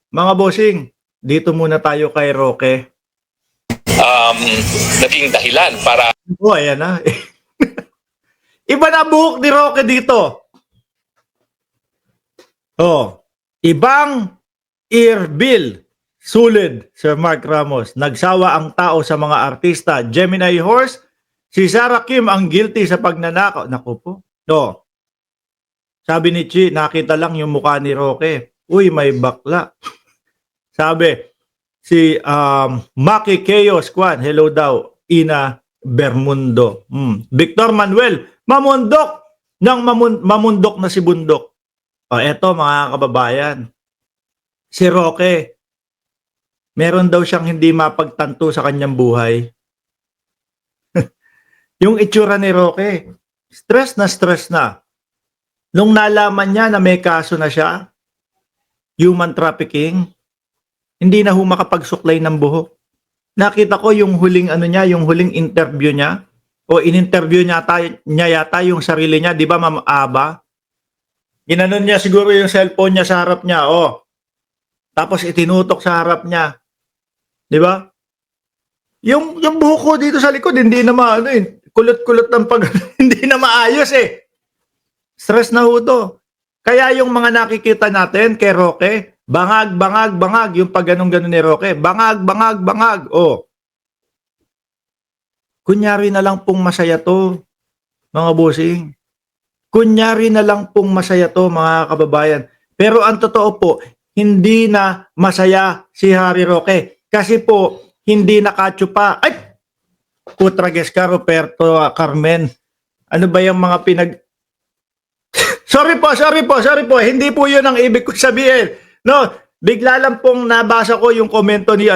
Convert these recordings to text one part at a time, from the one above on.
Mga bossing, dito muna tayo kay Roque. Naging dahilan para Oh, ayan na. Iba na buhok ni Roque dito. Oh, ibang earbill. Sulit, Sir Mark Ramos. Nagsawa ang tao sa mga artista. Gemini Horse, si Sarah Kim ang guilty sa pagnanakaw. Naku po. No. Sabi ni Chi, nakita lang yung mukha ni Roque. Uy, may bakla. Sabi, si Maki Keo Squad, hello daw, Ina Bermundo. Victor Manuel, mamundok ng mamundok na si bundok. O eto mga kababayan, si Roque, meron daw siyang hindi mapagtanto sa kanyang buhay. Yung itsura ni Roque, stress na. Nung nalaman niya na may kaso na siya, human trafficking, hindi na makapagsuklay ng buhok. Nakita ko yung huling yung huling interview niya o in-interview niya yata yung sarili niya, 'di ba Ma'am Aba? Ginanon niya siguro yung cellphone niya sa harap niya, oh. Tapos itinutok sa harap niya. 'Di ba? Yung buhok ko dito sa likod hindi na kulot-kulot ng pag hindi na maayos eh. Stress na ho to. Kaya yung mga nakikita natin kay Roque, bangag, yung pag ganun-ganun ni Roque. Bangag. Oh. Kunyari na lang pong masaya to, mga bossing. Kunyari na lang pong masaya to, mga kababayan. Pero ang totoo po, hindi na masaya si Harry Roque. Kasi po, hindi nakatsupa. Ay! Kutrages ka, Roberto Carmen. Ano ba yung mga Sorry po. Hindi po yun ang ibig ko sabihin. No, bigla lang pong nabasa ko yung komento ni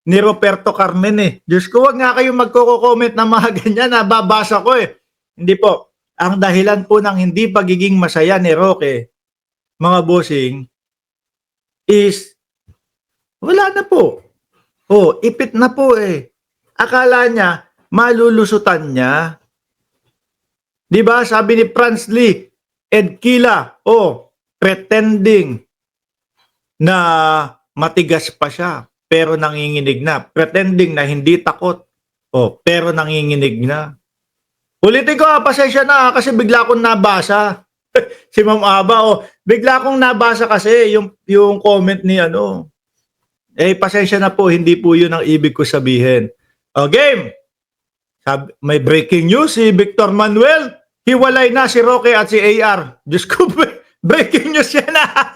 ni Roberto Carmen eh. Diyos ko, wag nga kayong magko-comment na mga ganyan, nababasa ko eh. Hindi po. Ang dahilan po ng hindi pagiging masaya ni Roque, mga bossing, is wala na po. Oh, ipit na po eh. Akala niya, malulusutan niya. Diba? Sabi ni Franz Lee, Ed Kila, pretending na matigas pa siya, pero nanginginig na. Pretending na hindi takot, pero nanginginig na. Ulitin ko, pasensya na kasi bigla akong nabasa. Si Ma'am Aba, bigla akong nabasa kasi yung comment ni pasensya na po, hindi po yun ang ibig ko sabihin. Game! May breaking news, si Victor Manuel, hiwalay na si Roque at si AR. Diyos ko, breaking news yan na.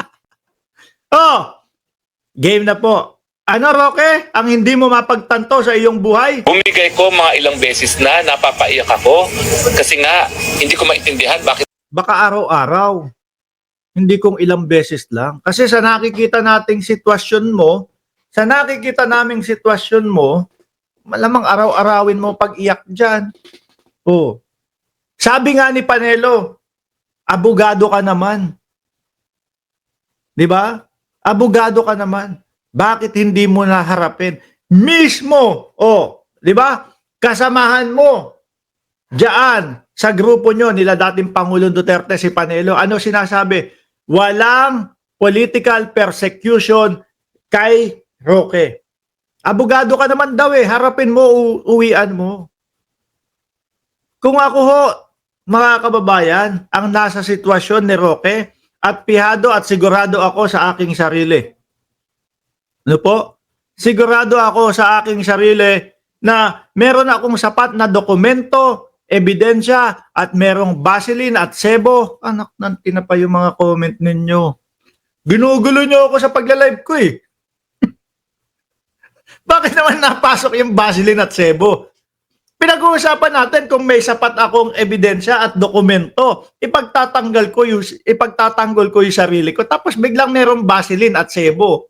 Game na po. Ano, Roque, ang hindi mo mapagtanto sa iyong buhay? bumigay ko mga ilang beses na napapaiyak ako kasi nga hindi ko maintindihan bakit Baka araw-araw. Hindi kung ilang beses lang. Kasi sa nakikita naming sitwasyon mo, malamang araw-arawin mo pag-iyak dyan. Sabi nga ni Panelo, abogado ka naman. Di ba? Abogado ka naman. Bakit hindi mo naharapin? Mismo, di ba? Kasamahan mo diyan sa grupo nyo nila dating Pangulong Duterte, si Panelo. Ano sinasabi? Walang political persecution kay Roque. Abogado ka naman daw eh. Harapin mo, uwian mo. Kung ako ho, mga kababayan, ang nasa sitwasyon ni Roque, at pihado at sigurado ako sa aking sarili. Ano po? Sigurado ako sa aking sarili na meron akong sapat na dokumento, ebidensya, at merong Vaseline at sebo. Anak ng tinapa yung mga comment ninyo. Ginugulo nyo ako sa pagla-live ko eh. Bakit naman napasok yung Vaseline at sebo? Pinag-uusapan natin kung may sapat akong ebidensya at dokumento. Ipagtatanggol ko yung sarili ko. Tapos biglang merong Vaseline at sebo.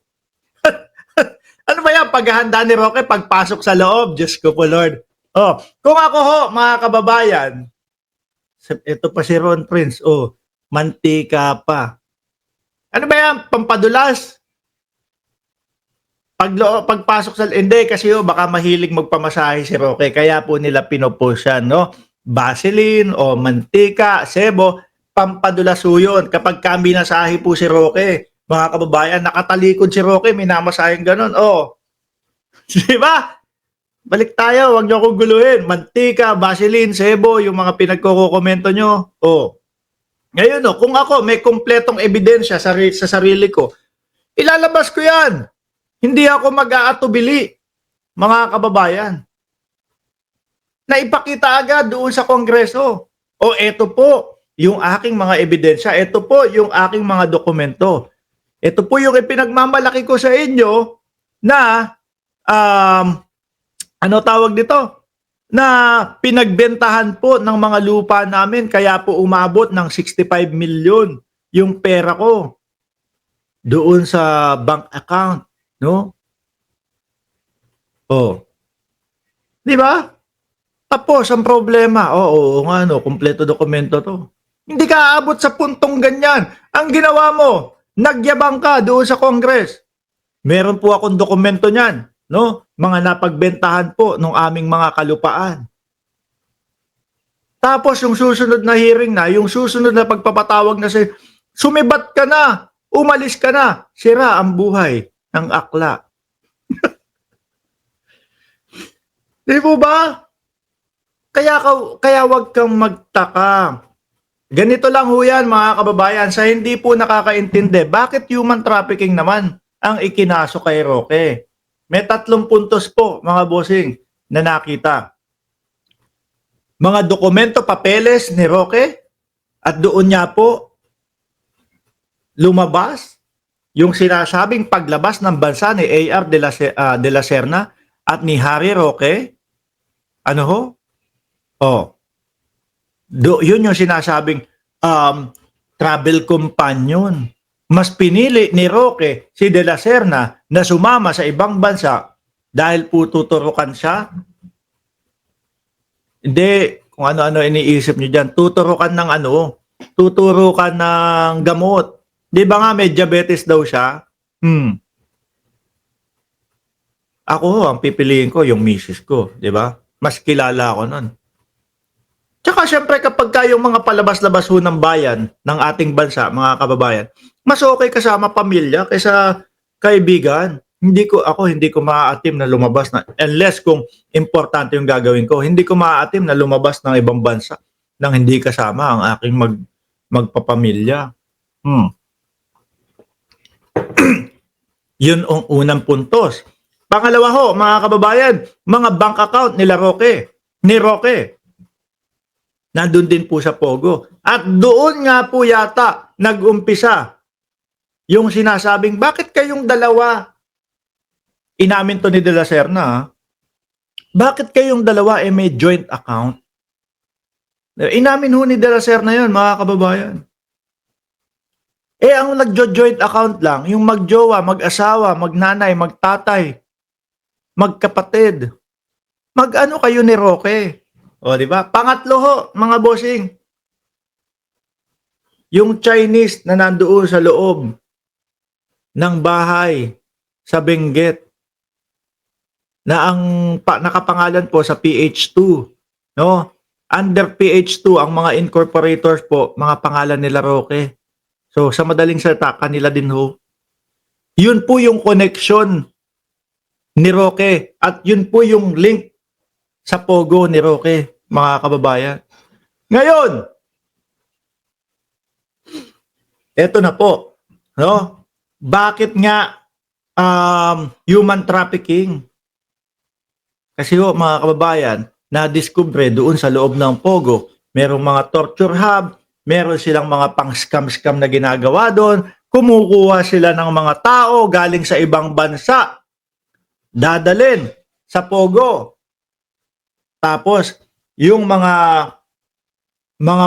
Ano ba yan? Paghahanda ni Roque pagpasok sa loob. Diyos ko po, Lord. Kung ako ho, mga kababayan, ito pa si Ron Prince. Mantika pa. Ano ba yan? Pampadulas? Pagpasok sa... Hindi, kasi baka mahilig magpamasahe si Roque. Kaya po nila pinopost yan, no? Vaseline mantika, sebo, pampadulas yun. Kapag kami nasahe po si Roque, Mga kababayan, nakatalikod si Roque, minamasayang ganun. Oh. Di ba? Balik tayo, wag niyo akong guluhin. Mantika, Vaseline, sebo, yung mga pinagkokomento nyo. Oh. Ngayon, oh, kung ako may kompletong ebidensya sa sarili ko, ilalabas ko yan. Hindi ako mag-aatubili, mga kababayan. Na ipakita agad doon sa Kongreso. O eto po, yung aking mga ebidensya. Eto po, yung aking mga dokumento. Ito po yung ipinagmamalaki ko sa inyo na ano tawag dito? Na pinagbentahan po ng mga lupa namin kaya po umabot ng 65 million yung pera ko doon sa bank account, no? Oh. 'Di ba? Tapos ang problema, oo nga no, kumpleto dokumento to. Hindi ka aabot sa puntong ganyan. Ang ginawa mo, nagyabang ka doon sa Congress. Meron po akong dokumento niyan, no? Mga napagbentahan po ng aming mga kalupaan. Tapos yung susunod na hearing na, yung susunod na pagpapatawag na sumibat ka na, umalis ka na, sira ang buhay ng akla. Di po ba? Kaya wag kang magtaka. Ganito lang ho yan mga kababayan, sa hindi po nakakaintindi, bakit human trafficking naman ang ikinaso kay Roque? May 3 puntos po mga bossing na nakita. Mga dokumento, papeles ni Roque at doon niya po lumabas yung sinasabing paglabas ng bansa ni A.R. de la Serna at ni Harry Roque. Ano ho? Oh. Yun yung sinasabing travel companion. Mas pinili ni Roque si De La Serna na sumama sa ibang bansa dahil po tuturukan siya. Hindi, kung ano-ano iniisip niyo dyan. Tuturukan ng ano? Tuturukan ng gamot. Di ba nga may diabetes daw siya? Ako, ang pipiliin ko yung misis ko. Di ba? Mas kilala ako nun. Tsaka syempre kapag kayong mga palabas-labas ho ng bayan ng ating bansa, mga kababayan, mas okay kasama pamilya kaysa kaibigan. Hindi ko maaatim na lumabas na, unless kung importante yung gagawin ko, hindi ko maaatim na lumabas ng ibang bansa nang hindi kasama ang aking magpapamilya. Yun ang unang puntos. Pangalawa ho, mga kababayan, mga bank account ni Roque. Nandun din po sa Pogo. At doon nga po yata nag-umpisa yung sinasabing, bakit kayong dalawa, inamin to ni De La Serna, bakit kayong dalawa may joint account? Inamin ho ni De La Serna yun, mga kababayan. Ang nagjo-joint account lang, yung magjowa, mag-asawa, magnanay, magtatay, magkapatid. Mag-ano kayo ni Roque? O, di ba? Pangatlo ho, mga bossing. Yung Chinese na nandoon sa loob ng bahay sa Benguet na ang nakapangalan po sa PH2, no? Under PH2 ang mga incorporators po, mga pangalan nila Roque. So sa madaling salita, kanila din ho. Yun po yung connection ni Roque at yun po yung link sa Pogo ni Roque, mga kababayan. Ngayon, eto na po, no? Bakit nga human trafficking? Kasi ho, mga kababayan, na-discover doon sa loob ng Pogo, merong mga torture hub, meron silang mga pang-scam-scam na ginagawa doon, kumukuha sila ng mga tao galing sa ibang bansa, dadalin sa Pogo. Tapos, yung mga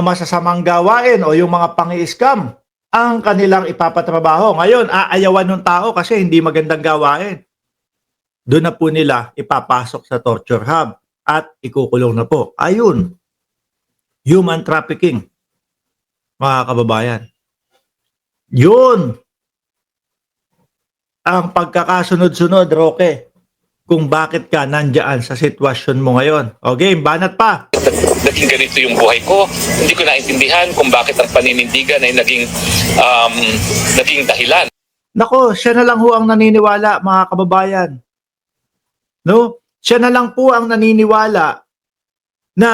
masasamang gawain o yung mga pang-i-scam, ang kanilang ipapatrabaho. Ngayon, aayawan ng tao kasi hindi magandang gawain. Doon na po nila ipapasok sa torture hub at ikukulong na po. Ayun, human trafficking, mga kababayan. Yun ang pagkakasunod-sunod, Roque, kung bakit ka nandiyan sa sitwasyon mo ngayon. Okay, banat pa. Naging ganito yung buhay ko. Hindi ko naintindihan kung bakit ang paninindigan ay naging dahilan. Nako, siya na lang ho ang naniniwala, mga kababayan. No? Siya na lang po ang naniniwala na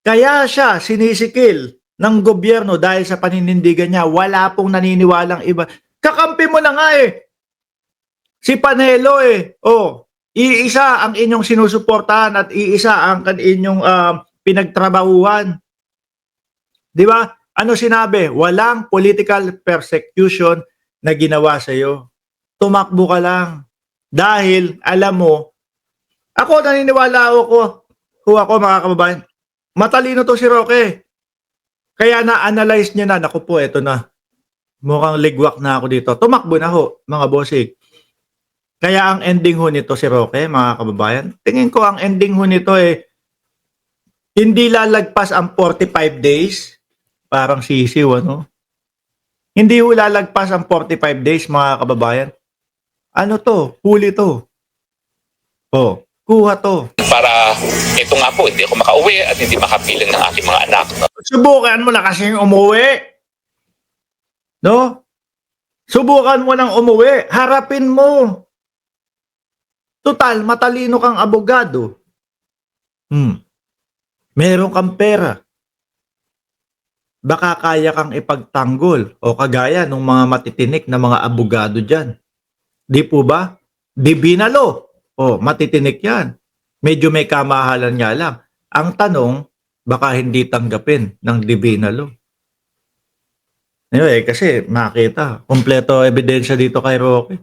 kaya siya sinisikil ng gobyerno dahil sa paninindigan niya. Wala pong naniniwalang iba. Kakampi mo na nga eh. Si Panelo eh. Oh, iisa ang inyong sinusuportahan at iisa ang inyong pinagtrabahuan. Di ba? Ano sinabi? Walang political persecution na ginawa sa iyo. Tumakbo ka lang. Dahil, alam mo, ako naniniwala ako mga kababayan, matalino to si Roque. Kaya na-analyze niya na, naku po, eto na. Mukhang ligwak na ako dito. Tumakbo na ho, mga bossing. Kaya ang ending ho nito si Roque, mga kababayan, tingin ko ang ending ho nito hindi lalagpas ang 45 days. Parang sisiw, ano? Hindi ho lalagpas ang 45 days, mga kababayan. Ano to? Huli to. Oh, kuha to. Para ito nga po, hindi ako makauwi at hindi makapiling ng aking mga anak. Subukan mo na kasing umuwi. No? Subukan mo nang umuwi. Harapin mo. Total, matalino kang abogado. Meron kang pera. Baka kaya kang ipagtanggol o kagaya ng mga matitinik na mga abogado dyan. Di po ba? Di binalo. O, matitinik yan. Medyo may kamahalan nga lang. Ang tanong, baka hindi tanggapin ng Divina Law. Anyway, kasi makita, kompleto ebidensya dito kay Roque.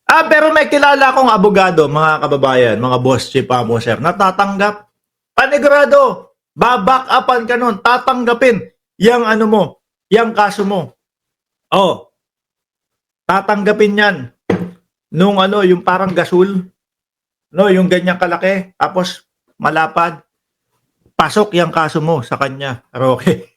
Pero may kilala akong abogado, mga kababayan, mga boss, chief amo, sir, natatanggap. Panigurado, baback upan ka nun, tatanggapin yang ano mo, yang kaso mo. Oh, tatanggapin yan. Nung yung parang gasul, no, yung ganyang kalaki, tapos malapad, pasok yung kaso mo sa kanya, Roque.